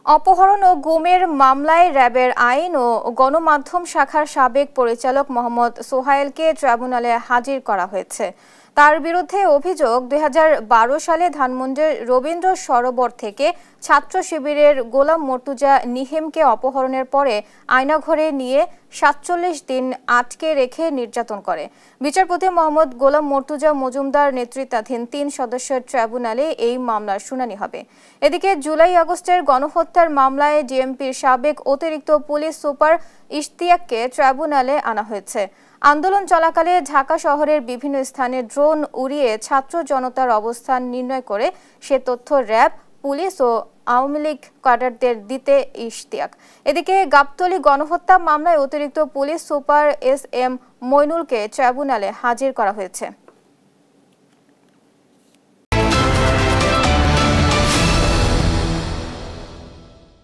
অপহরণ ও গুমের মামলায় র্যাবের আইন ও গণমাধ্যম শাখার সাবেক পরিচালক মোহাম্মদ সোহায়েলকে ট্রাইব্যুনালে হাজির করা হয়েছে। তার বিরুদ্ধে অভিযোগ ২০১২ সালে ধানমন্ডির রবীন্দ্র সরোবর থেকে ছাত্র শিবিরের গোলাম মর্তুজা নিহিমকে অপহরণের পরে আয়নাঘরে নিয়ে ৪৭ দিন আটকে রেখে নির্যাতন করে। বিচারপতি মোহাম্মদ গোলাম মর্তুজা মজুমদার নেতৃত্বাধীন ৩ সদস্যের ট্রাইব্যুনালে এই মামলার শুনানি হবে। এদিকে জুলাই-আগস্টের গণহত্যার মামলায় ডিএমপির সাবেক অতিরিক্ত পুলিশ সুপার ইশতিয়াককে ট্রাইব্যুনালে আনা হয়েছে। আন্দোলন চলাকালে ঢাকা শহরের বিভিন্ন স্থানে ড্রোন উড়িয়ে ছাত্র জনতার অবস্থান নির্ণয় করে সে তথ্য র্যাব, পুলিশ ও আওয়ামী লীগ ক্যাডারদের দিতে ইশতিয়াক। এদিকে গাবতলী গণহত্যা মামলায় অতিরিক্ত পুলিশ সুপার এস এম মইনুলকে ট্রাইব্যুনালে হাজির করা হয়েছে।